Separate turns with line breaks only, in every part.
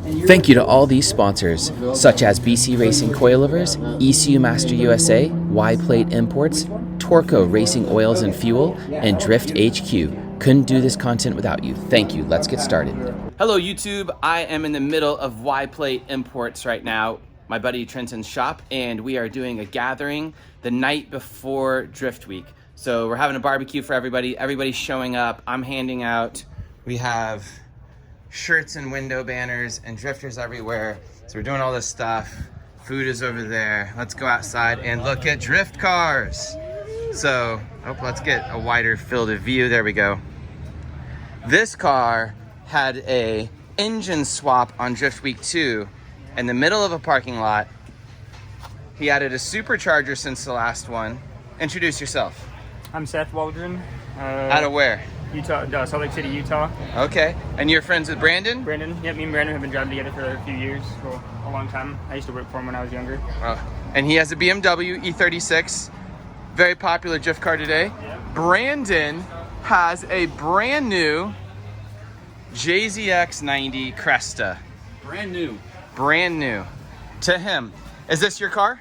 Thank you to all these sponsors, such as BC Racing Coilovers, ECU Master USA, Y-Plate Imports, Torco Racing Oils and Fuel, and Drift HQ. Couldn't do this content without you. Thank you. Let's get started. Hello, YouTube. I am in the middle of Y-Plate Imports right now, my buddy Trenton's shop, and we are doing a gathering the night before Drift Week. So we're having a barbecue for everybody. Everybody's showing up. I'm handing out. We have shirts and window banners and drifters everywhere. So we're doing all this stuff. Food is over there. Let's go outside and look at drift cars. So, let's get a wider field of view. There we go. This car had a engine swap on Drift Week 2 in the middle of a parking lot. He added a supercharger since the last one. Introduce yourself.
I'm Seth Waldron.
Out of where?
Utah, Salt Lake City, Utah.
Okay, and you're friends with Brandon?
Brandon, yeah, me and Brandon have been driving together for a few years, for a long time. I used to work for him when I was younger.
And he has a BMW E36, very popular drift car today.
Yeah.
Brandon has a brand new JZX90 Cresta.
Brand new.
Brand new. To him. Is this your car?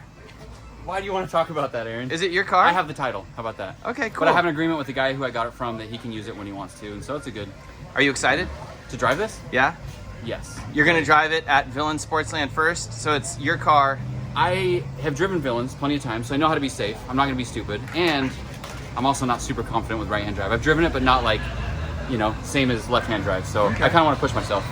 Why do you want to talk about that, Aaron?
Is it your car?
I have the title. How about that?
Okay, cool.
But I have an agreement with the guy who I got it from that he can use it when he wants to, and so it's a good.
Are you excited?
To drive this?
Yeah?
Yes.
You're going to drive it at Villain Sportsland first, so it's your car.
I have driven Villains plenty of times, so I know how to be safe. I'm not going to be stupid, and I'm also not super confident with right-hand drive. I've driven it, but not like, same as left-hand drive, so
Okay.
I kind of want to push myself.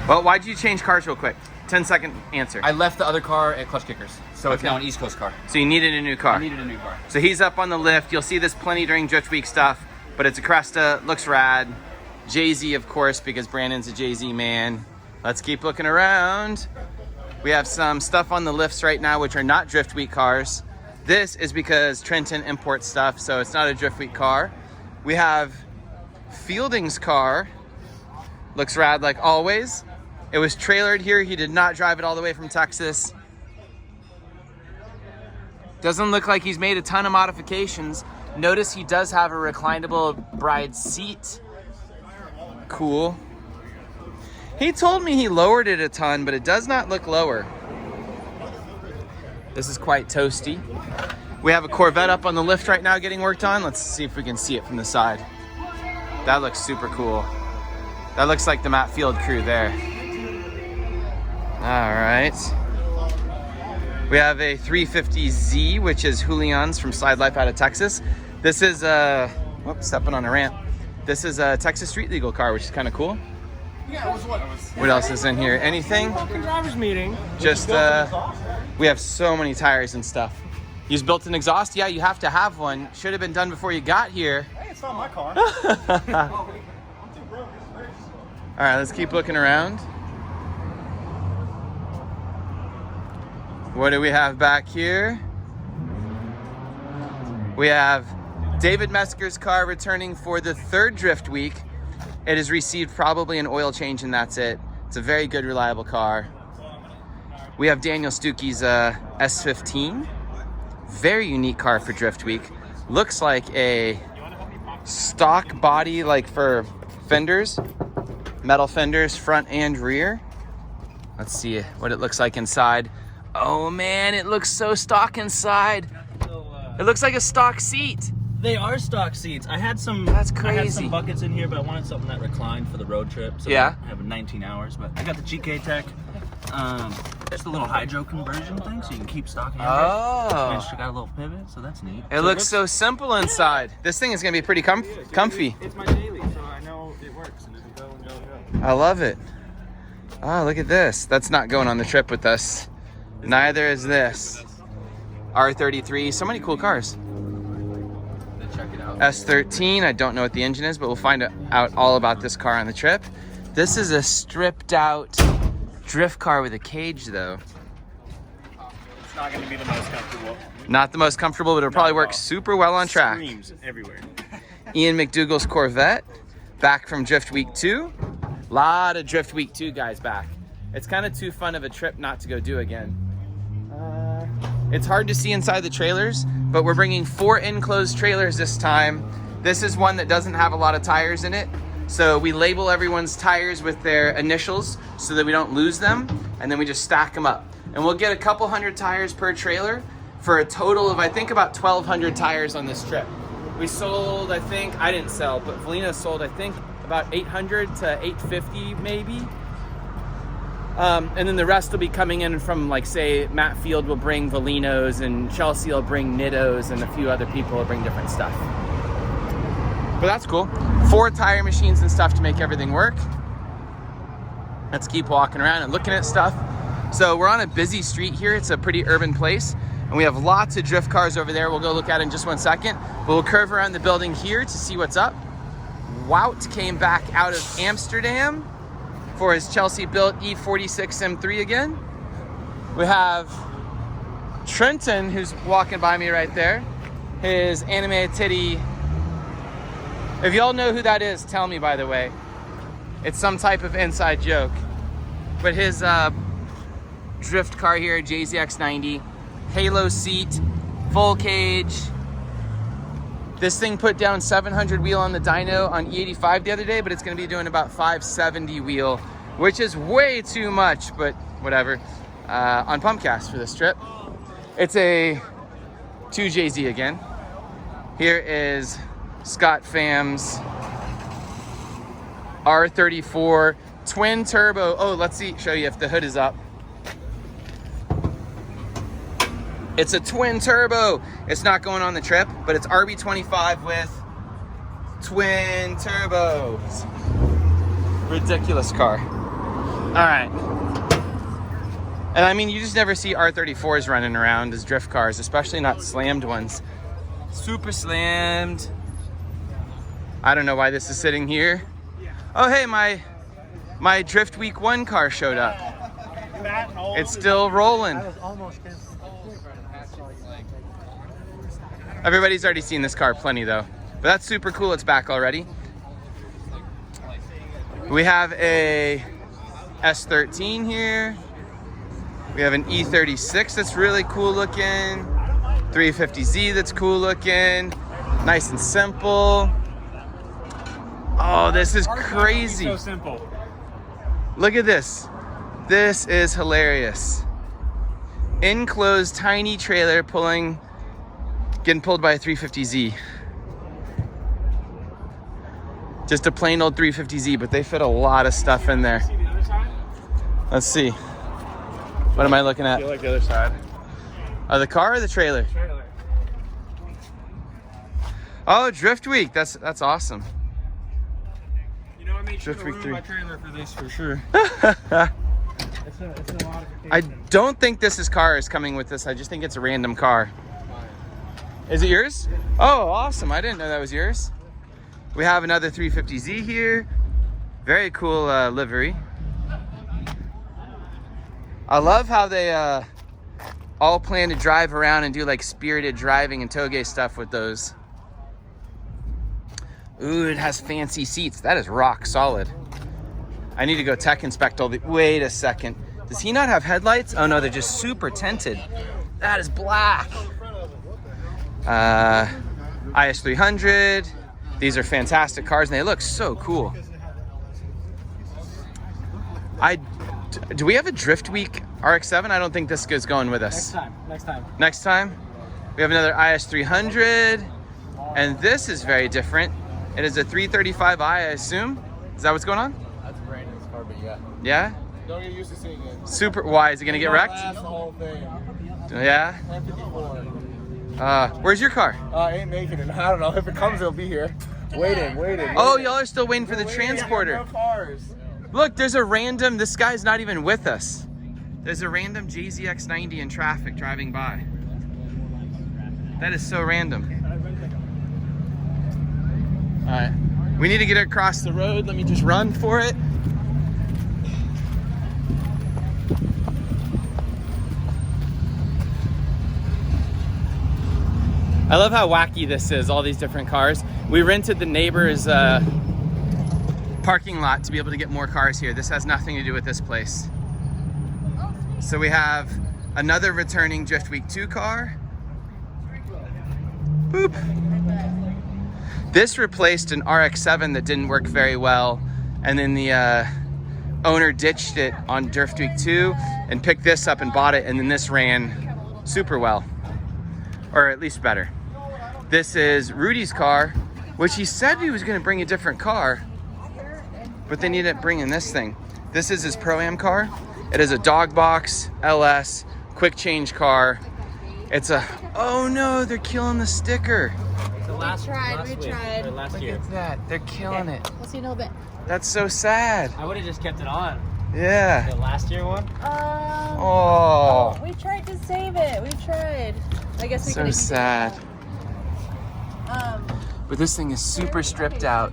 Well, why'd you change cars real quick? 10-second answer.
I left the other car at Clutch Kickers, so it's
Okay.
now an East Coast car.
So you needed a new car.
I needed a new car.
So he's up on the lift. You'll see this plenty during Drift Week stuff, but it's a Cresta, looks rad. Jay-Z, of course, because Brandon's a Jay-Z man. Let's keep looking around. We have some stuff on the lifts right now, which are not Drift Week cars. This is because Trenton imports stuff, so it's not a Drift Week car. We have Fielding's car. Looks rad like always. It was trailered here. He did not drive it all the way from Texas. Doesn't look like he's made a ton of modifications. Notice he does have a reclinable bride seat. Cool. He told me he lowered it a ton, but it does not look lower. This is quite toasty. We have a Corvette up on the lift right now getting worked on. Let's see if we can see it from the side. That looks super cool. That looks like the Matt Field crew there. All right. We have a 350Z, which is Julian's from Slide Life out of Texas. This is whoops, stepping on a ramp. This is a Texas Street Legal car, which is kind of cool.
Yeah, it was what?
What else is in here? Anything?
Fucking driver's meeting.
Just, we have so many tires and stuff. You just built an exhaust? Yeah, you have to have one. Should have been done before you got here.
Hey, it's not my car.
All
I'm too broke.
right, let's keep looking around. What do we have back here? We have David Mesker's car returning for the third Drift Week. It has received probably an oil change and that's it. It's a very good, reliable car. We have Daniel Stuckey's S15. Very unique car for Drift Week. Looks like a stock body, like for fenders, metal fenders, front and rear. Let's see what it looks like inside. Oh man, it looks so stock inside. It looks like a stock seat.
They are stock seats. I had some.
That's
I had
crazy.
some buckets in here, but I wanted something that reclined for the road trip. So
Yeah.
I have 19 hours, but I got the GK Tech. Just a little hydro conversion thing, so you can keep stock handles.
Oh.
And it's got a little pivot, so that's neat.
It looks so simple inside. This thing is gonna be pretty comfy.
It's my daily, so I know it works. And it'll go and go and go.
I love it. Oh, look at this. That's not going on the trip with us. Neither is this. R33, so many cool cars.
Check it out.
S13, I don't know what the engine is, but we'll find out all about this car on the trip. This is a stripped out drift car with a cage though.
It's not going to be the most comfortable.
Not the most comfortable, but it'll probably
at
work
all.
super well on track.
Screams everywhere.
Ian McDougall's Corvette, back from Drift Week 2. Lot of Drift Week 2 guys back. It's kind of too fun of a trip not to go do again. It's hard to see inside the trailers, but we're bringing 4 enclosed trailers this time. This is one that doesn't have a lot of tires in it. So we label everyone's tires with their initials so that we don't lose them, and then we just stack them up. And we'll get a couple hundred tires per trailer for a total of, I think, about 1,200 tires on this trip. We sold, I think, I didn't sell, but Valina sold, I think, about 800 to 850 maybe. And then the rest will be coming in from, like, say, Matt Field will bring Valinos, and Chelsea will bring Nittos, and a few other people will bring different stuff. But that's cool. 4 tire machines and stuff to make everything work. Let's keep walking around and looking at stuff. So we're on a busy street here. It's a pretty urban place. And we have lots of drift cars over there. We'll go look at it in just one second. But we'll curve around the building here to see what's up. Wout came back out of Amsterdam for his Chelsea-built E46 M3 again. We have Trenton, who's walking by me right there. His Anime Titty. If y'all know who that is, tell me, by the way. It's some type of inside joke. But his drift car here, JZX90, halo seat, full cage. This thing put down 700 wheel on the dyno on E85 the other day, but it's gonna be doing about 570 wheel, which is way too much, but whatever, on Pumpcast for this trip. It's a 2JZ again. Here is Scott Fam's R34 twin turbo. Oh, let's see, show you if the hood is up. It's a twin turbo. It's not going on the trip, but it's RB25 with twin turbos. Ridiculous car. All right. And I mean, you just never see R34s running around as drift cars, especially not slammed ones. Super slammed. I don't know why this is sitting here. Oh, hey, my Drift Week 1 car showed up. It's still rolling. Everybody's already seen this car plenty though, but that's super cool. It's back already. We have a S13 here. We have an E36 that's really cool looking. 350Z that's cool looking. Nice and simple. Oh, this is crazy.
So simple.
Look at this. This is hilarious. Enclosed tiny trailer getting pulled by a 350Z. Just a plain old 350Z, but they fit a lot of stuff in there.
See the other side?
Let's see. What am I looking at?
You like the other side?
Oh, the car or the trailer?
Trailer.
Oh, Drift Week. That's awesome.
You know, I made sure
Drift
to
Week
ruin
3.
my trailer for this for sure. It's a modification.
I don't think this car is coming with this. I just think it's a random car. Is it yours? Oh, awesome. I didn't know that was yours. We have another 350Z here. Very cool livery. I love how they all plan to drive around and do like spirited driving and toge stuff with those. Ooh, it has fancy seats. That is rock solid. I need to go tech inspect all the... Wait a second. Does he not have headlights? Oh no, they're just super tinted. That is black. IS300. These are fantastic cars and they look so cool. Do we have a Drift Week RX-7? I don't think this is going with us. Next time. We have another IS300. And this is very different. It is a 335i, I assume. Is that what's going on?
That's Brandon's car, but yeah.
Yeah?
Don't get used to seeing it.
Super. Why? Is it going to get wrecked?
That's the whole thing.
Yeah?
154.
Where's your car?
Ain't making it. I don't know. If it comes, it'll be here. Waiting.
Oh, y'all are still waiting for the transporter.
No cars.
Look, there's a random, this guy's not even with us. There's a random JZX90 in traffic driving by. That is so random. All right, we need to get across the road. Let me just run for it. I love how wacky this is, all these different cars. We rented the neighbor's parking lot to be able to get more cars here. This has nothing to do with this place. So we have another returning Drift Week 2 car. Boop. This replaced an RX-7 that didn't work very well, and then the owner ditched it on Drift Week 2 and picked this up and bought it, and then this ran super well, or at least better. This is Rudy's car, which he said he was going to bring a different car, but then he ended up bringing this thing. This is his Pro-Am car. It is a dog box LS quick change car. It's a, oh no, they're killing the sticker.
We tried.
Look at that, they're killing it.
We'll see you in a little bit.
That's so sad.
I would have just kept it on.
Yeah.
The last year one?
Oh,
We tried to save it. We tried. I guess we
so
could've
sad.
continued.
But this thing is super stripped out.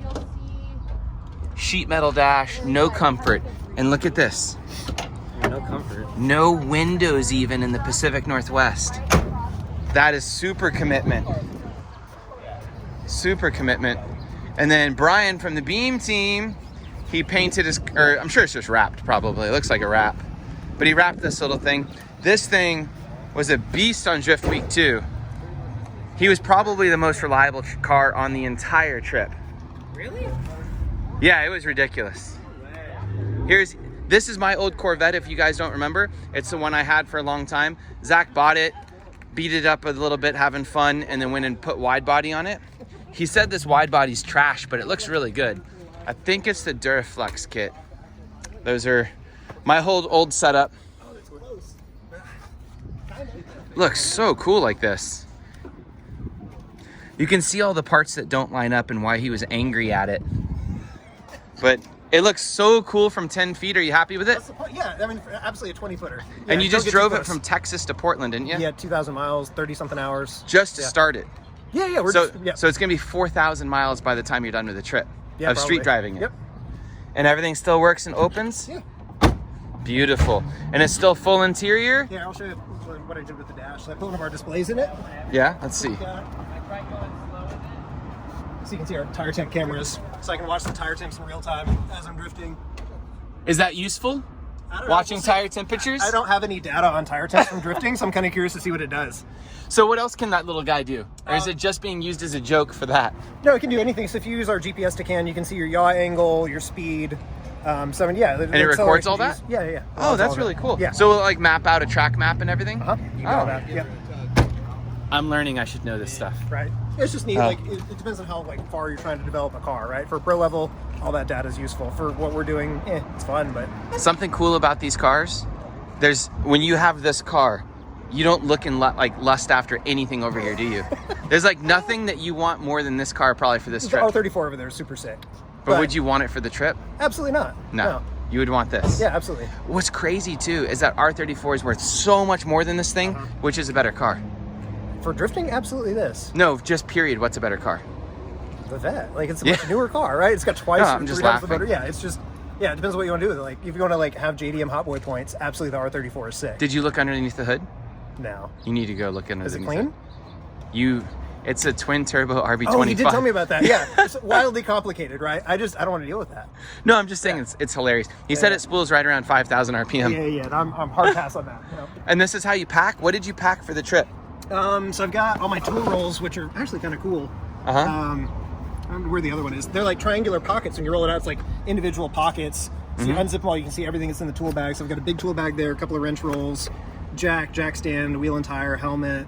Sheet metal dash, no comfort. And look at this.
No comfort.
No windows even in the Pacific Northwest. That is super commitment. Super commitment. And then Brian from the Beam team, he painted his, or I'm sure it's just wrapped probably. It looks like a wrap. But he wrapped this little thing. This thing was a beast on Drift Week 2. He was probably the most reliable car on the entire trip.
Really?
Yeah, it was ridiculous. This is my old Corvette, if you guys don't remember. It's the one I had for a long time. Zach bought it, beat it up a little bit, having fun, and then went and put wide body on it. He said this wide body's trash, but it looks really good. I think it's the Duraflex kit. Those are my whole old setup. Looks so cool like this. You can see all the parts that don't line up and why he was angry at it. But it looks so cool from 10 feet. Are you happy with it?
Yeah, I mean, absolutely a 20-footer.
And you just drove it from Texas to Portland, didn't you?
Yeah, 2,000 miles, 30-something hours.
Just to start it.
Yeah,
So it's going to be 4,000 miles by the time you're done with the trip of street driving it.
Yep.
And everything still works and opens?
Yeah.
Beautiful. And it's still full interior?
Yeah, I'll show you what I did with the dash. So I put one of our displays in it.
Yeah, let's see.
So you can see our tire temp cameras. So I can watch the tire temps in real time as I'm drifting.
Is that useful?
I don't know,
Watching
we'll see.
tire temperatures?
I don't have any data on tire temps from drifting, so I'm kind of curious to see what it does.
So what else can that little guy do? Or is it just being used as a joke for that?
No, it can do anything. So if you use our GPS to CAN, you can see your yaw angle, your speed. And
it records all that?
Yeah.
Oh, that's really cool.
Yeah.
So it'll like map out a track map and everything?
You can do all that. Yeah.
I'm learning I should know this stuff.
Right. It's just neat. Like it depends on how far you're trying to develop a car, right? For pro level, all that data is useful. For what we're doing, it's fun, but
Something cool about these cars, when you have this car, you don't look and lust after anything over here, do you? There's like nothing that you want more than this car probably for this
the
trip.
R34 over there is super sick.
But would you want it for the trip?
Absolutely not.
No. You would want this.
Yeah, absolutely.
What's crazy too is that R34 is worth so much more than this thing. Which is a better car?
For drifting, absolutely this.
No, just period. What's a better car?
The Vet. Like it's a much newer car, right? It's got twice.
No, I'm just
3 times the
laughing.
motor. Yeah, it's just. Yeah, it depends on what you want to do with it. Like if you want to have JDM Hot Boy points, absolutely the R34 is sick.
Did you look underneath the hood?
No.
You need to go look underneath.
Is it clean?
It's a twin turbo RB25.
Oh, you did tell me about that. Yeah, it's wildly complicated, right? I don't want to deal with that.
No, I'm just saying it's hilarious. He said it spools right around 5,000 RPM.
Yeah. I'm hard pass on that.
And this is how you pack? What did you pack for the trip?
So I've got all my tool rolls, which are actually kind of cool.
Uh-huh.
I don't know where the other one is. They're like triangular pockets. When you roll it out, it's like individual pockets. So you unzip them all, you can see everything that's in the tool bag. So I've got a big tool bag there, a couple of wrench rolls, jack stand, wheel and tire, helmet,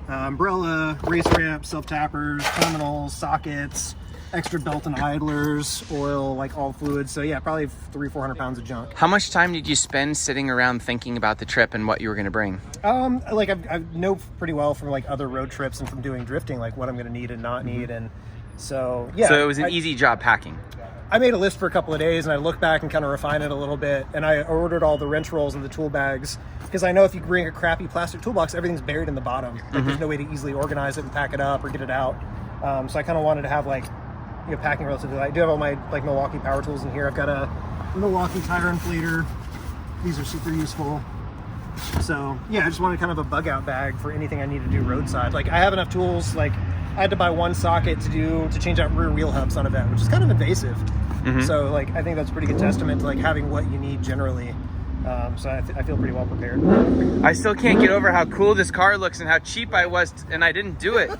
umbrella, race ramp, self-tappers, terminals, sockets, extra belt and idlers, oil, like all fluids. So yeah, probably 300-400 pounds of junk.
How much time did you spend sitting around thinking about the trip and what you were going to bring?
Like I know pretty well from like other road trips and from doing drifting, like what I'm going to need and not need. And so, yeah.
So it was an easy job packing.
I made a list for a couple of days and I looked back and kind of refined it a little bit. And I ordered all the wrench rolls and the tool bags because I know if you bring a crappy plastic toolbox, everything's buried in the bottom. Like there's no way to easily organize it and pack it up or get it out. So I kind of wanted to have like, packing relatively light. I do have all my like Milwaukee power tools in here. I've got a Milwaukee tire inflator. These are super useful. So yeah, I just wanted kind of a bug out bag for anything I need to do roadside. Like I have enough tools. Like I had to buy one socket to change out rear wheel hubs on a Vet, which is kind of invasive. So like I think that's a pretty good testament to like having what you need generally. So I feel pretty well prepared.
I still can't get over how cool this car looks and how cheap I was, and I didn't do it.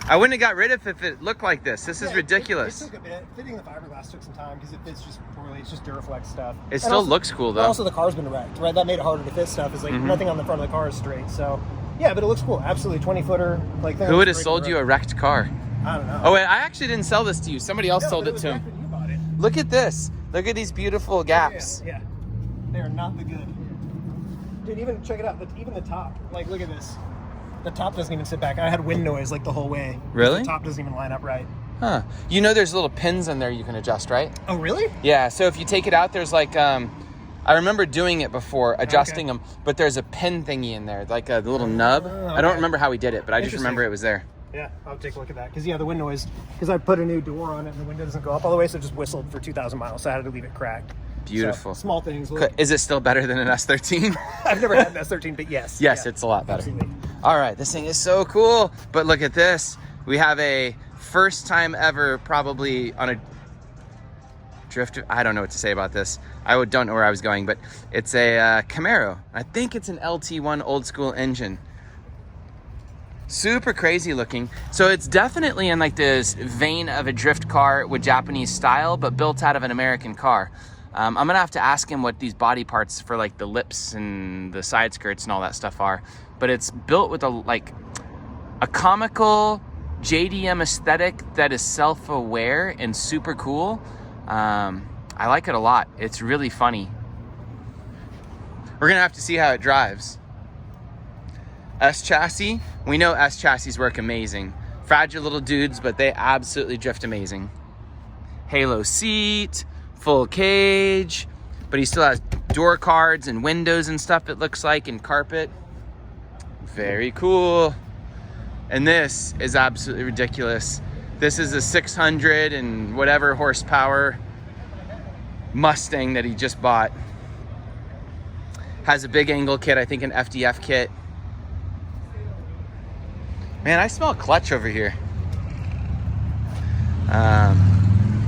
I wouldn't have got rid of it if it looked like this. This is ridiculous.
It took a bit. Fitting the fiberglass took some time because it fits just poorly. It's just Duraflex stuff.
It still looks cool, though.
Also, the car's been wrecked, right? That made it harder to fit stuff. Is like nothing on the front of the car is straight. So, yeah, but it looks cool. Absolutely, 20-footer. Like,
Who would have sold you a wrecked car?
I don't know.
Oh, wait, I actually didn't sell this to you. Somebody else sold it to him.
You bought it.
Look at this. Look at these beautiful gaps.
Yeah, they are not the good. Dude, even check it out. Even the top. Like, look at this. The top doesn't even sit back. I had wind noise like the whole way.
Really?
The top doesn't even line up right.
Huh. You know there's little pins in there you can adjust, right?
Oh, really?
Yeah, so if you take it out, there's like, I remember doing it before, adjusting them, but there's a pin thingy in there, like a little nub. I don't remember how we did it, but I just remember it was there.
Yeah, I'll take a look at that. Because, yeah, the wind noise, because I put a new door on it and the window doesn't go up all the way, so it just whistled for 2,000 miles, so I had to leave it cracked.
Beautiful.
So, small things.
Is it still better than an S13?
I've never had an S13, but yes.
Yes,
Yeah.
it's a lot better.
Absolutely.
All right, this thing is so cool. But look at this. We have a first time ever probably on a drift. I don't know what to say about this. I don't know where I was going, but it's a Camaro. I think it's an LT1 old school engine. Super crazy looking. So it's definitely in like this vein of a drift car with Japanese style, but built out of an American car. I'm gonna have to ask him what these body parts for like the lips and the side skirts and all that stuff are. But it's built with a comical JDM aesthetic that is self-aware and super cool. I like it a lot. It's really funny. We're gonna have to see how it drives. S chassis, we know S chassis work amazing. Fragile little dudes, but they absolutely drift amazing. Halo seat, full cage, but he still has door cards and windows and stuff, it looks like, and carpet. Very cool. And this is absolutely ridiculous. This is a 600 and whatever horsepower Mustang that he just bought. Has a big angle kit, I think an FDF kit. Man, I smell clutch over here.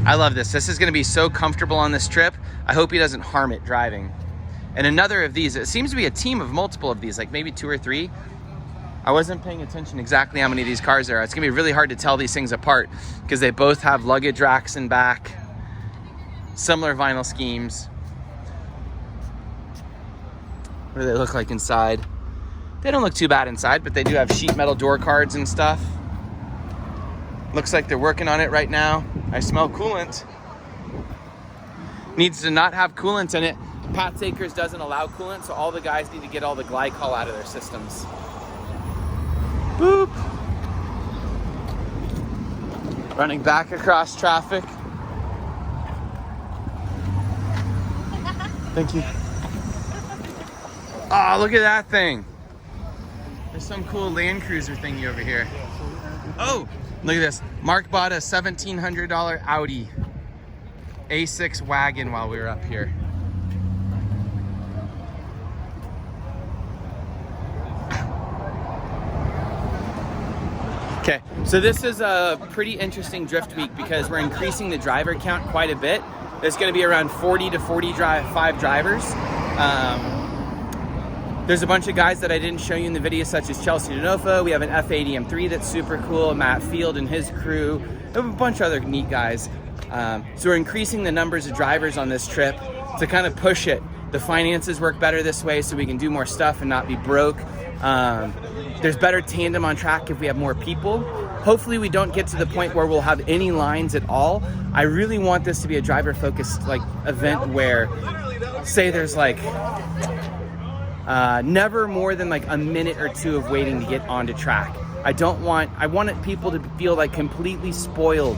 I love this. This is gonna be so comfortable on this trip. I hope he doesn't harm it driving. And another of these, it seems to be a team of multiple of these, like maybe 2 or 3. I wasn't paying attention exactly how many of these cars there are. It's gonna be really hard to tell these things apart because they both have luggage racks in back, similar vinyl schemes. What do they look like inside? They don't look too bad inside, but they do have sheet metal door cards and stuff. Looks like they're working on it right now. I smell coolant. Needs to not have coolant in it. Pat Akers doesn't allow coolant, so all the guys need to get all the glycol out of their systems. Boop. Running back across traffic. Thank you. Oh, look at that thing. There's some cool Land Cruiser thingy over here. Oh, look at this. Mark bought a $1,700 Audi A6 wagon while we were up here. Okay, so this is a pretty interesting drift week because we're increasing the driver count quite a bit. There's gonna be around 40 to 45 drivers. There's a bunch of guys that I didn't show you in the video, such as Chelsea Denofa. We have an F80 M3 that's super cool, Matt Field and his crew. We have a bunch of other neat guys. So we're increasing the numbers of drivers on this trip to kind of push it. The finances work better this way so we can do more stuff and not be broke. There's better tandem on track if we have more people. Hopefully we don't get to the point where we'll have any lines at all. I really want this to be a driver-focused event where, say there's never more than a minute or 2 of waiting to get onto track. I wanted people to feel completely spoiled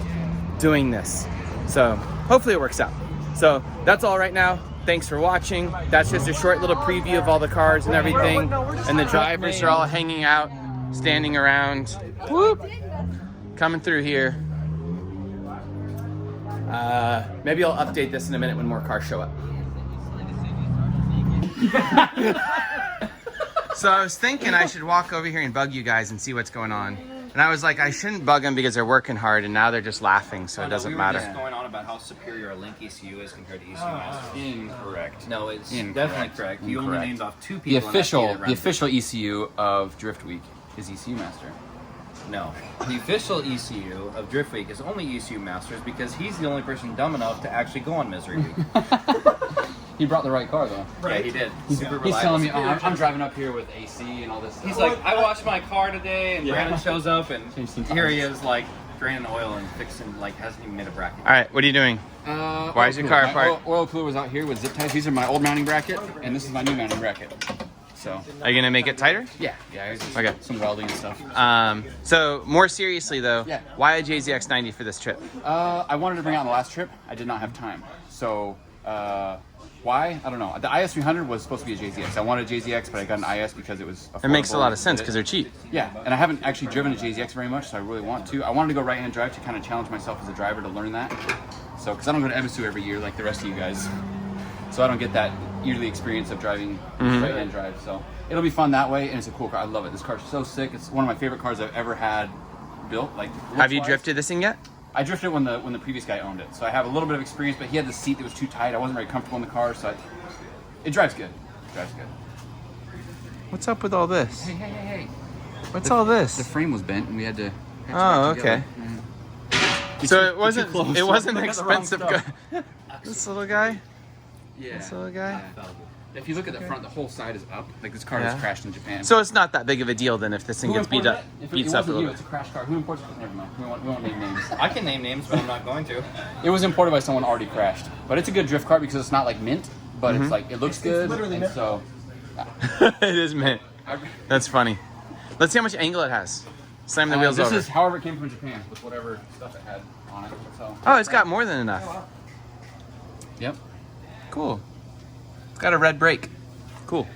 doing this. So hopefully it works out. So that's all right now. Thanks for watching. That's just a short little preview of all the cars and everything. And the drivers are all hanging out, standing around. Whoop! Coming through here. Maybe I'll update this in a minute when more cars show up. So I was thinking I should walk over here and bug you guys and see what's going on. And I was like, I shouldn't bug them because they're working hard, and now they're just laughing, so it doesn't matter.
Just going on about how
how superior a Link ECU is compared to ECU Master?
Incorrect.
No, it's
Incorrect.
definitely correct. You only
Incorrect.
named off 2
The
people. and that's
official,
neither
the
round.
official ECU of Drift Week is ECU Master.
No. The official ECU of Drift Week is only ECU Masters because he's the only person dumb enough to actually go on Misery Week.
He brought the right car though.
Yeah, he did.
He's
Super reliable.
telling me, oh, I'm driving up here with AC and all this stuff.
He's like, I washed my car today, and Brandon shows up, and
Changed some
here he
tires.
is, like, draining oil and fixing, like, hasn't even made a bracket.
All right, what are you doing? Why is your car
My
apart?
Oil cooler was out here with zip ties. These are my old mounting bracket, and this is my new mounting bracket. So,
Are you gonna make it tighter?
yeah, it's just
Okay.
some welding and stuff.
So more seriously though,
Yeah.
why a JZX90 for this trip?
I wanted to bring it on the last trip. I did not have time. So, why? I don't know. The IS300 was supposed to be a JZX. I wanted a JZX, but I got an IS because it was affordable.
It makes a lot of sense
Did
because
it.
they're cheap.
Yeah, and I haven't actually driven a JZX very much, so I really want to. I wanted to go right-hand drive to kind of challenge myself as a driver to learn that. So, because I don't go to Ebisu every year like the rest of you guys, so I don't get that yearly experience of driving right-hand drive. So it'll be fun that way, and it's a cool car. I love it. This car's so sick. It's one of my favorite cars I've ever had built. Like,
Have you
looks-wise.
drifted this thing yet?
I drifted when the previous guy owned it, so I have a little bit of experience. But he had the seat that was too tight. I wasn't very comfortable in the car, so it drives good. It drives good.
What's up with all this?
Hey.
What's all
The
this?
frame was bent, and we had to.
Oh, okay. So it wasn't
close.
it wasn't
Look at the wrong
expensive.
stuff.
This little guy.
Yeah.
This little guy.
If you look at the front, the whole side is up. Like this car
Yeah.
was crashed in Japan.
So it's not that big of a deal then if this thing
Who
gets beat
imported
up,
it? If
beats
it
up a
wasn't you,
little
it's
bit.
a crash car. Who imported it? Never mind. We won't name names.
I can name names, but I'm not going to.
It was imported by someone already crashed. But it's a good drift car because it's not like mint, but it's like it looks good.
literally
and
mint.
so
It is mint. That's funny. Let's see how much angle it has. Slam the wheels
this
over.
is however it came from Japan with whatever stuff it had on it. So
Oh, it's got more than enough.
yep.
Cool. It's got a red brake. Cool.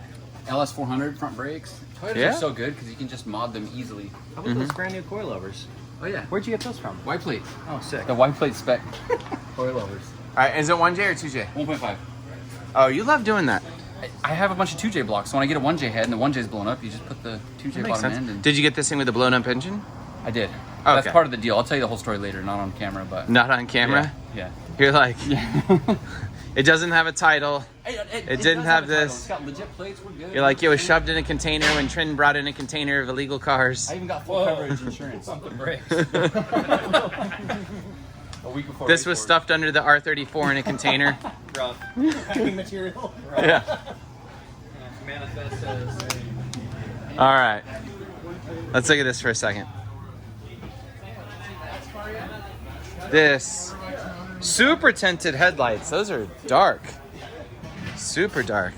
LS400 front brakes. Toyotas
Yeah?
are so good because you can just mod them easily.
How about those brand new coilovers?
Oh yeah.
Where'd you get those from?
White plate.
Oh, sick.
The white plate spec coilovers.
All right, is it 1J or 2J?
1.5.
Oh, you love doing that.
I have a bunch of 2J blocks, so when I get a 1J head and the 1J's blown up, you just put the 2J
Makes
bottom
sense.
end. And
Did you get this thing with a blown up engine?
I did.
Oh,
That's
okay.
part of the deal. I'll tell you the whole story later, not on camera, but
Not on camera?
Yeah.
You're like,
Yeah.
it doesn't have a title. It didn't
does
have
a title.
this.
It's got legit plates. We're good.
You're like, it was shoved in a container when Trin brought in a container of illegal cars.
I even got full coverage insurance.
Something breaks.
A week before.
This was stuffed under the R34 in a container.
Rough.
Packing material.
Yeah.
Manifest says.
All right. Let's look at this for a second. This super tinted headlights. Those are dark. Super dark.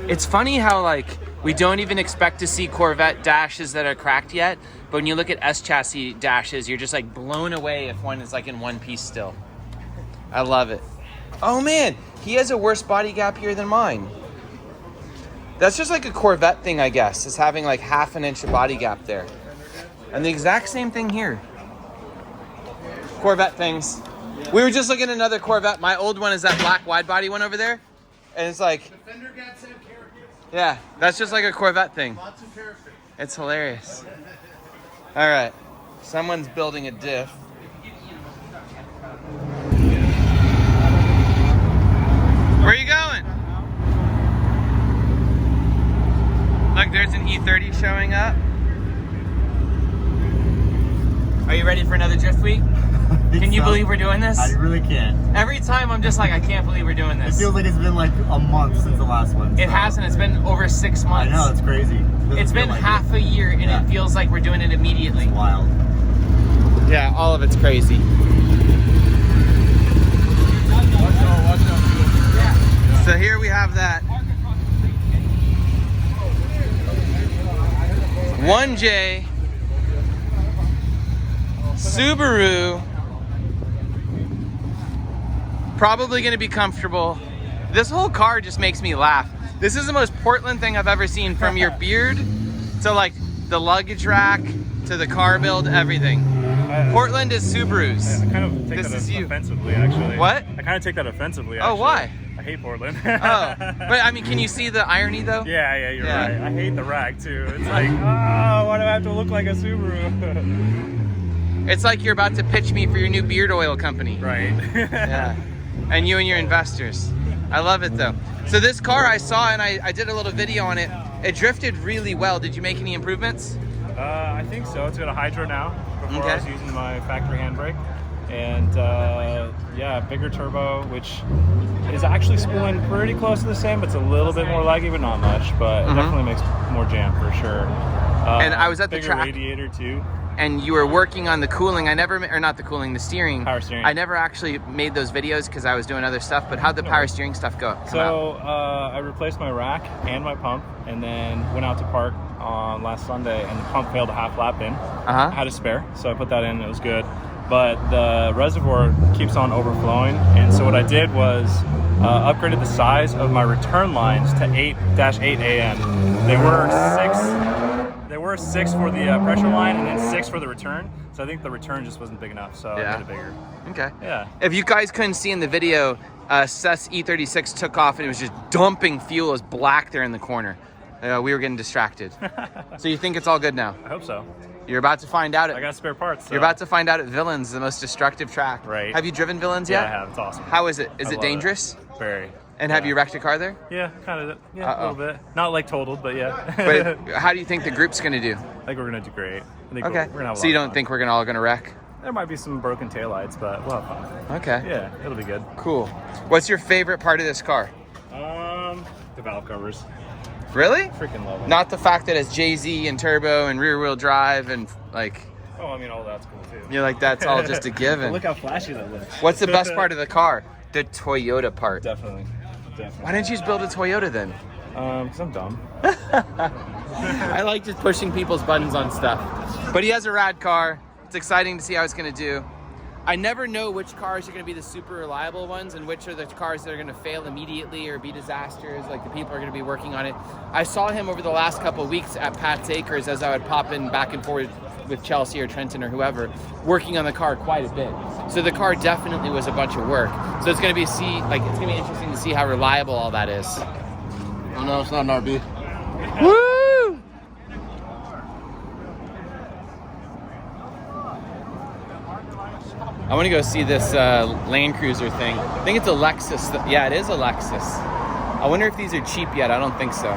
It's funny how like we don't even expect to see Corvette dashes that are cracked yet, but when you look at S chassis dashes, you're just like blown away if one is like in one piece still. I love it. Oh man, he has a worse body gap here than mine. That's just like a Corvette thing, I guess, is having like half an inch of body gap there. And the exact same thing here. Corvette things. We were just looking at another Corvette. My old one is that black wide body one over there. And it's like, yeah, that's just like a Corvette thing. It's hilarious. All right, someone's building a diff. Where are you going? Look, there's an E30 showing up. Are you ready for another drift week? Can you believe we're doing this?
I really can't.
Every time I'm just like, I can't believe we're doing
It
this.
feels like it's been like a month since the last one.
It
so-
hasn't. It's been over 6
I
months.
know, it's crazy.
It's been half a year and
Yeah.
it feels like we're doing it immediately.
wild.
Yeah, all of it's crazy. So here we have that 1J Subaru. Probably going to be comfortable. This whole car just makes me laugh. This is the most Portland thing I've ever seen, from your beard to like the luggage rack to the car build, everything. Portland is Subarus.
I kind of take
This
that
is you.
offensively, actually.
What?
I kind of take that offensively,
Oh,
actually.
why?
I hate Portland.
Oh, but I mean, can you see the irony though?
Yeah, you're
Yeah.
right. I hate the rack, too. It's like, why do I have to look like a Subaru?
It's like you're about to pitch me for your new beard oil company.
Right.
Yeah. And you and your investors. I love it though. So this car I saw and I did a little video on it. It drifted really well. Did you make any improvements?
I think so. It's got a hydro now. Before
Okay.
I was using my factory handbrake. And yeah, bigger turbo, which is actually spooling pretty close to the same, but it's a little bit more laggy, but not much. But it definitely makes more jam for sure.
And I was at the
bigger
track.
radiator too.
And you were working on the cooling. I never, or not the cooling, the steering.
Power steering.
I never actually made those videos because I was doing other stuff. But how'd the power steering stuff come out?
So I replaced my rack and my pump, and then went out to park on last Sunday, and the pump failed a half lap in. I had a spare, so I put that in. It was good, but the reservoir keeps on overflowing, and so what I did was upgraded the size of my return lines to 8-8 AM. They were 6 for the pressure line, and then 6 for the return. So I think the return just wasn't big enough, so I made it bigger.
Okay.
Yeah.
If you guys couldn't see in the video, Seth's E36 took off and it was just dumping fuel. It was black there in the corner. We were getting distracted. So you think it's all good now?
I hope so.
You're about to find out.
I got spare parts. So.
You're about to find out at Villains, the most destructive track.
Right.
Have you driven Villains
Yeah,
yet?
I have. It's awesome.
How is it? Is
I
it
love
dangerous?
Very.
And have you wrecked a car there?
Yeah, kind of. Yeah, a little bit. Not like totaled, but yeah.
But how do you think the group's going to do?
I think we're gonna do great. I think
Okay.
we're gonna have a
So you
lot of
don't
fun.
think we're all going to wreck?
There might be some broken taillights, but we'll have fun.
Okay.
Yeah, it'll be good.
Cool. What's your favorite part of this car?
The valve covers.
Really?
Freaking love them.
Not the fact that it's JZ and turbo and rear wheel drive and like,
Oh, I mean, all that's cool too.
you're like, that's all just a given.
Look how flashy that looks.
What's the best part of the car? The Toyota part.
Definitely.
Why didn't you just build a Toyota then?
Because I'm dumb.
I like just pushing people's buttons on stuff. But he has a rad car. It's exciting to see how it's going to do. I never know which cars are going to be the super reliable ones and which are the cars that are going to fail immediately or be disasters, like the people are going to be working on it. I saw him over the last couple of weeks at Pat's Acres as I would pop in back and forth with Chelsea or Trenton or whoever, working on the car quite a bit. So the car definitely was a bunch of work. So it's going to be it's going to be interesting to see how reliable all that is.
Oh no, it's not an RB.
Woo! I want to go see this Land Cruiser thing. I think it's a Lexus. Yeah, it is a Lexus. I wonder if these are cheap yet. I don't think so.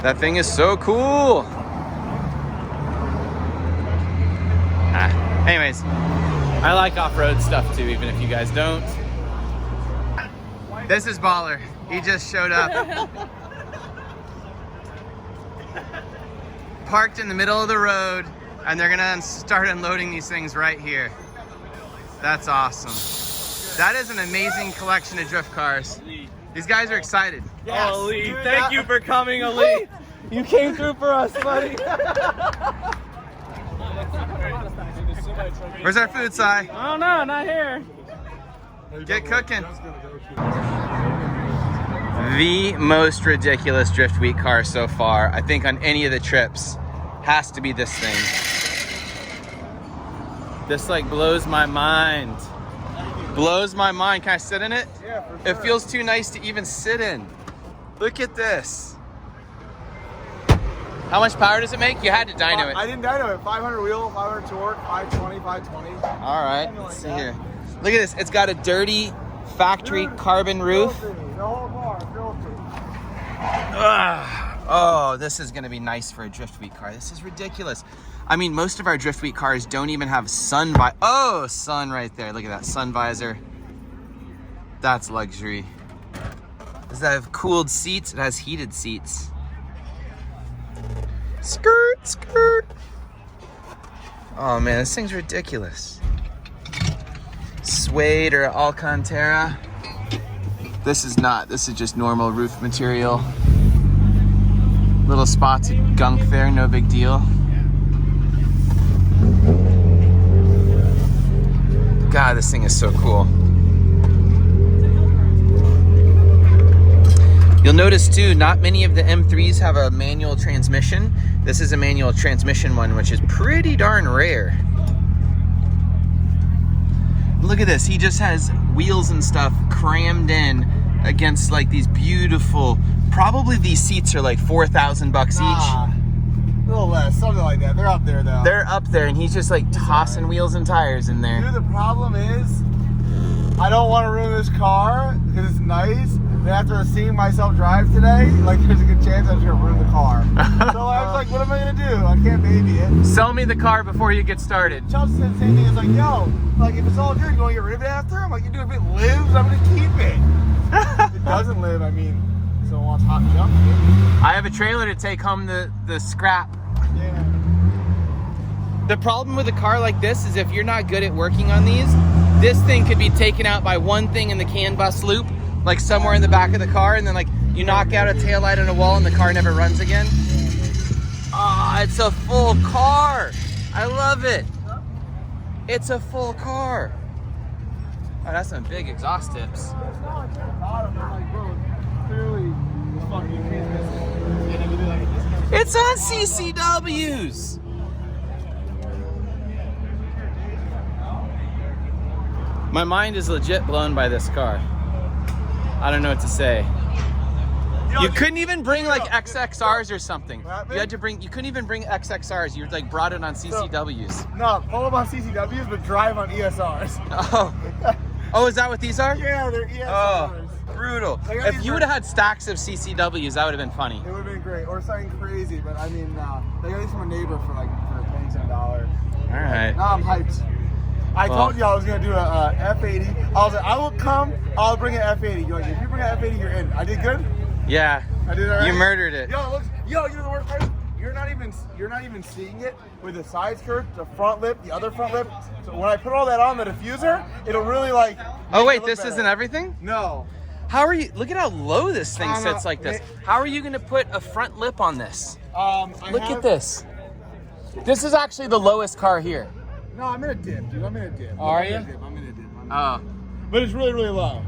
That thing is so cool. Anyways, I like off-road stuff too, even if you guys don't. This is Baller. He just showed up. Parked in the middle of the road, and they're gonna start unloading these things right here. That's awesome. That is an amazing collection of drift cars. These guys are excited.
Yes, Ali, thank you for coming, Ali. You came through for us, buddy.
Where's our food, Si?
Oh no, not here.
Get cooking. The most ridiculous Drift Week car so far, I think on any of the trips, has to be this thing. This like blows my mind. Blows my mind. Can I sit in it?
Yeah, for sure.
It feels too nice to even sit in. Look at this. How much power does it make? You had to dyno it.
I didn't dyno it. 500 wheel, 500 torque, 520, 520.
All right, let's see here. Look at this. It's got a dirty factory carbon roof.
The whole car, filthy.
Oh, this is going to be nice for a Drift Week car. This is ridiculous. I mean, most of our Drift Week cars don't even have sun visor. Oh, sun right there. Look at that sun visor. That's luxury. Does that have cooled seats? It has heated seats. Skirt, skirt. Oh man, this thing's ridiculous. Suede or Alcantara. This is not. This is just normal roof material. Little spots of gunk there, no big deal. God, this thing is so cool. You'll notice too, not many of the M3s have a manual transmission. This is a manual transmission one, which is pretty darn rare. Look at this, he just has wheels and stuff crammed in against like these beautiful, probably these seats are like $4,000 each.
little less, something like that. They're up there though.
They're up there, and he's just like tossing wheels and tires in there.
Dude, the problem is, I don't want to ruin this car because it's nice. And after seeing myself drive today, like there's a good chance I'm just gonna ruin the car. So I was like, what am I gonna do? I can't baby it.
Sell me the car before you get started.
Chelsea said the same thing. It's like, yo, like if it's all good, you want to get rid of it after? I'm like, you do, if it lives, I'm gonna keep it. If it doesn't live, I mean, someone wants hot junk.
I have a trailer to take home the scrap.
Yeah.
The problem with a car like this is if you're not good at working on these, this thing could be taken out by one thing in the CAN bus loop, like somewhere in the back of the car, and then like you knock out a taillight on a wall and the car never runs again. Ah, it's a full car. I love it. It's a full car. Oh, that's some big exhaust tips. It's on CCWs. My mind is legit blown by this car. I don't know what to say. You couldn't even bring like XXRs or something. You had to bring. You couldn't even bring XXRs. You like brought it on CCWs.
No, pull them on CCWs, but drive on ESRs.
Oh, oh, is that what these are?
Yeah, they're ESRs.
Oh, brutal. If you would have had stacks of CCWs, that would have been funny.
It would have been great, or something crazy. But I mean, they got these from a neighbor for paying $10.
All right.
Now I'm hyped. I told you I was gonna do a F80. I was like, I will come. I'll bring an F80. You're like, if you bring an F80, you're in. I did good.
Yeah.
I did all right.
You murdered it.
Yo, it looks. Yo, you know the worst part? You're not even seeing it with the side skirt, the front lip, the other front lip. So when I put all that on the diffuser, it'll really like.
Oh wait, this isn't everything?
No.
How are you? Look at how low this thing sits like this. How are you gonna put a front lip on this? Look at this. This is actually the lowest car here.
No, I'm in a dip, dude. I'm in a dip.
Are you?
I'm in a dip.
Oh.
But it's really, really low.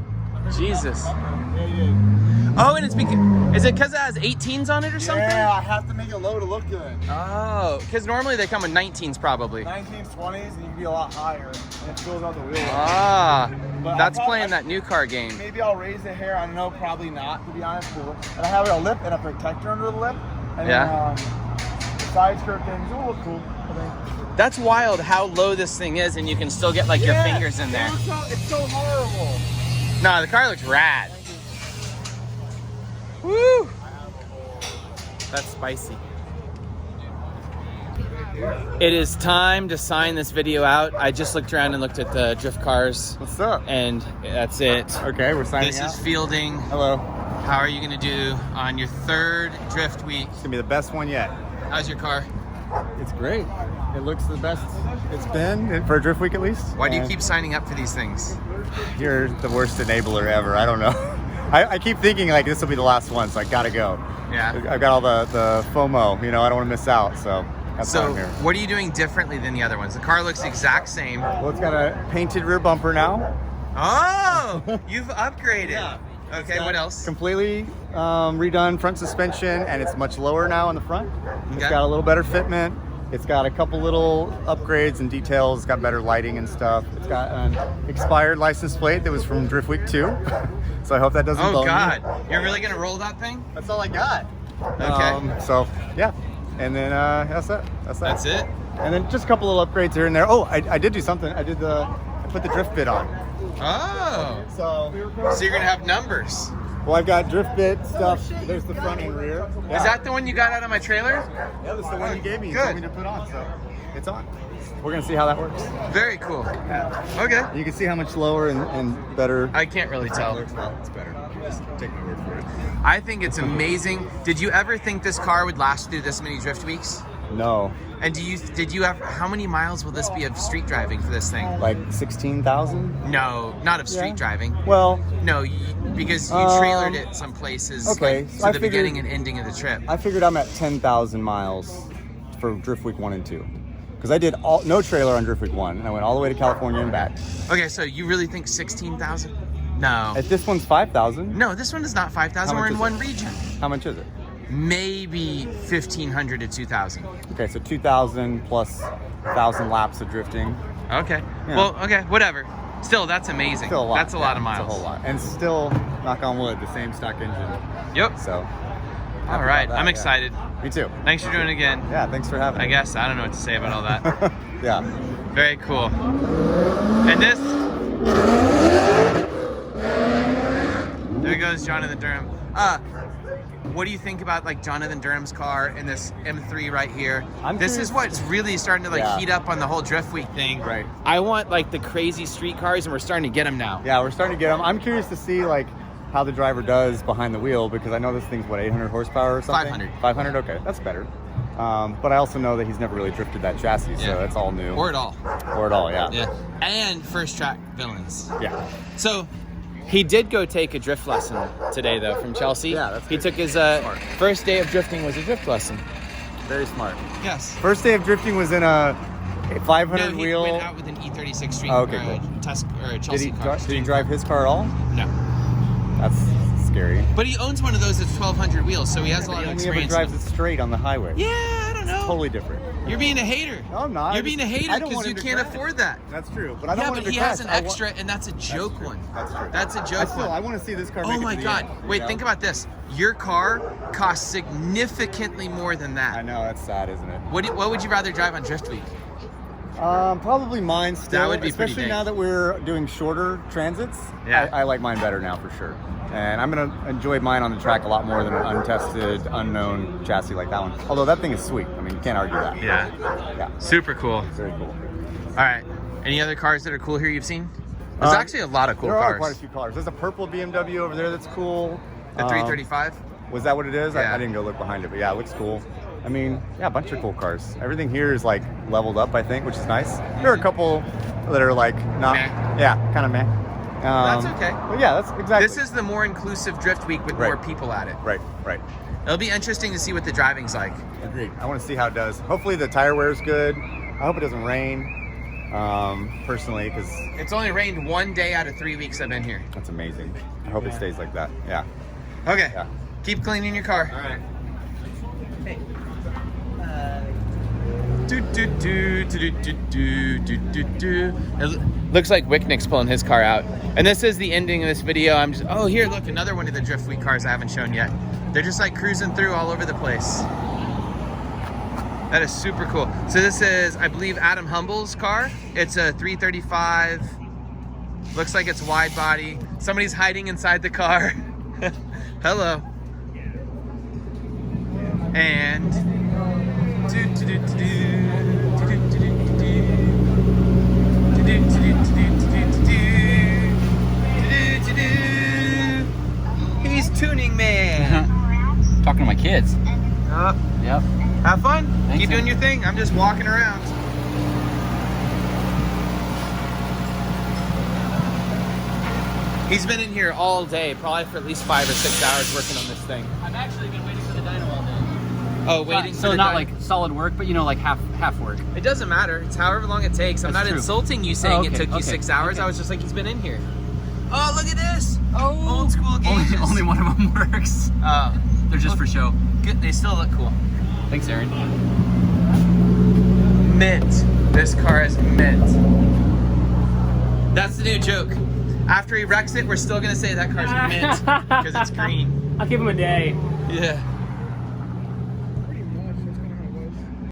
Jesus.
Yeah.
Oh, and it's because, is it because it has 18s on it or something?
Yeah, I have to make it low to look good.
Oh, because normally they come with 19s probably.
19s, 20s, and you can be a lot higher, and it fills out the wheel.
Ah,
But
that's playing that new car game.
Maybe I'll raise the hair. I don't know, probably not, to be honest. And I have a lip and a protector under the lip. And
Yeah.
then the side skirt things will look cool, I think.
That's wild how low this thing is, and you can still get like your fingers in there.
It's so horrible.
No, the car looks rad. Woo! That's spicy. It is time to sign this video out. I just looked around and looked at the drift cars.
What's up?
And that's it.
Okay, we're signing
This
out.
is Fielding.
Hello.
How are you gonna do on your third drift week?
It's gonna be the best one yet.
How's your car?
It's great. It looks the best it's been for a drift week at least.
Why do you keep signing up for these things?
You're the worst enabler ever. I don't know. I keep thinking like this will be the last one, so I gotta go.
Yeah.
I've got all the FOMO, you know, I don't want to miss out, so that's why I'm here.
What are you doing differently than the other ones? The car looks the exact same.
Well, it's got a painted rear bumper now.
Oh, you've upgraded. Yeah. Okay, what else?
Completely redone front suspension, and it's much lower now in the front. It's
Okay.
got a little better fitment. It's got a couple little upgrades and details. It's got better lighting and stuff. It's got an expired license plate that was from Drift Week 2. So I hope that doesn't bone
Oh
you.
God, you're really gonna roll that thing?
That's all I got.
Okay.
So yeah, and then that's it.
That's it?
And then just a couple little upgrades here and there. Oh, I did do something. I put the drift bit on.
Oh.
So
you're gonna have numbers.
Well, I've got drift bit stuff. There's the front and rear. Yeah.
Is that the one you got out of my trailer?
Yeah, that's the one you gave me. You
Good.
told me to put on, so it's on. We're gonna see how that works.
Very cool. Okay.
You can see how much lower and better.
I can't really tell.
It's better. Just take my word for it.
I think it's amazing. Did you ever think this car would last through this many drift weeks?
No.
And did you ever, how many miles will this be of street driving for this thing?
Like 16,000?
No, not of street driving.
Well,
no, because you trailered it some places
okay,
like,
so
to
I
the
figured-
beginning and ending of the trip.
I figured I'm at 10,000 miles for Drift Week 1 and 2. Because I did no trailer on Drift Week 1, and I went all the way to California and back.
Okay, so you really think 16,000? No.
If this one's 5,000.
No, this one is not 5,000.
How
We're
much
in
is
one
it?
region.
How much is it?
Maybe 1,500 to 2,000.
Okay, so 2,000 plus 1,000 laps of drifting.
Okay.
Yeah.
Well, okay, whatever. Still, that's amazing.
Still a lot.
That's a lot of miles.
It's a whole lot. And still, knock on wood, the same stock engine.
Yep.
So,
All right, I'm excited.
Me too.
Thanks for doing it again.
Yeah, thanks for having me.
I guess I don't know what to say about all that.
Yeah.
Very cool. And this, there goes Jonathan Durham. What do you think about like Jonathan Durham's car and this M3 right here? This is what's really starting to like heat up on the whole Drift Week thing.
Right.
I want like the crazy street cars, and we're starting to get them now.
Yeah, we're starting to get them. I'm curious to see like how the driver does behind the wheel, because I know this thing's what, 800 horsepower or something?
500.
500, okay, that's better. But I also know that he's never really drifted that chassis, so that's all new.
Or at all.
Or at all, yeah.
Yeah. And first track villains.
Yeah.
So he did go take a drift lesson today, though, from Chelsea.
Yeah, that's
He
good.
took his first day of drifting was a drift lesson.
Very smart.
Yes.
First day of drifting was in a 500
No, he
wheel.
went out with an E36 Street
Okay,
or
Did
Chelsea
he,
car.
did he drive his car at all?
No.
That's scary.
But he owns one of those that's 1,200 wheels, so he has a lot of
He only
experience.
ever drives it straight on the highway.
Yeah, I don't know.
Totally different.
You're being a hater.
No, I'm not.
You're being a hater
I don't
because
want
you
him to
can't
crash.
afford that.
That's true, but I don't
Yeah,
want
but
him
he
to
has
crash.
an extra, and that's a joke one.
That's true.
That's a joke one.
I want to see this car.
Oh
make it
my
to the
God!
end,
Wait,
you know?
think about this. Your car costs significantly more than that.
I know, that's sad, isn't it?
What would you rather drive on Drift Week?
Probably mine still.
That would be pretty
especially
big.
now that we're doing shorter transits.
Yeah.
I like mine better now for sure. And I'm gonna enjoy mine on the track a lot more than an untested, unknown chassis like that one. Although that thing is sweet. I mean, you can't argue that.
Yeah.
Yeah.
Super cool.
Very cool.
All right.
Any other cars that are cool here you've seen? There's actually a lot of cool
there
cars.
are quite a few cars. There's a purple BMW over there that's cool.
The 335.
Was that what it is?
Yeah.
I didn't go look behind it, but yeah, it looks cool. I mean, yeah, a bunch of cool cars. Everything here is like leveled up, I think, which is nice. There are a couple that are like not,
Meh.
yeah, kind of meh.
That's okay.
But yeah, that's exactly.
This is the more inclusive Drift Week with more people at it.
Right, right.
It'll be interesting to see what the driving's like.
Agreed. I want to see how it does. Hopefully the tire wear is good. I hope it doesn't rain. Personally, because
It's only rained one day out of 3 weeks I've been here.
that's amazing. I hope it stays like that. Yeah.
Okay.
Yeah.
Keep cleaning your car.
All right.
Looks like Wicknick's pulling his car out. And this is the ending of this video. Oh, here, look, another one of the Drift Week cars I haven't shown yet. They're just like cruising through all over the place. That is super cool. So this is, I believe, Adam Humble's car. It's a 335. Looks like it's wide body. Somebody's hiding inside the car. Hello. And he's tuning man.
Talking to my kids. Yep.
Have fun.
Thanks,
Keep
man.
doing your thing. I'm just walking around. He's been in here all day, probably for at least 5 or 6 hours working on this thing.
I've actually been waiting for the dyno all day.
Oh, waiting for
So
the
not
dyno.
like solid work, but you know, like half work.
It doesn't matter. It's however long it takes. I'm
That's
not
true.
insulting you saying
Oh,
it
okay,
took you
okay,
6 hours.
okay.
I was just like, he's been in here. Oh, look at this.
Oh,
Old school gauges.
only one of them works.
Oh,
They're just for show.
good. They still look cool.
Thanks, Aaron.
Mint. This car is mint. That's the new joke. After he wrecks it, we're still gonna say that car's mint because it's green.
I'll give him a day.
Yeah.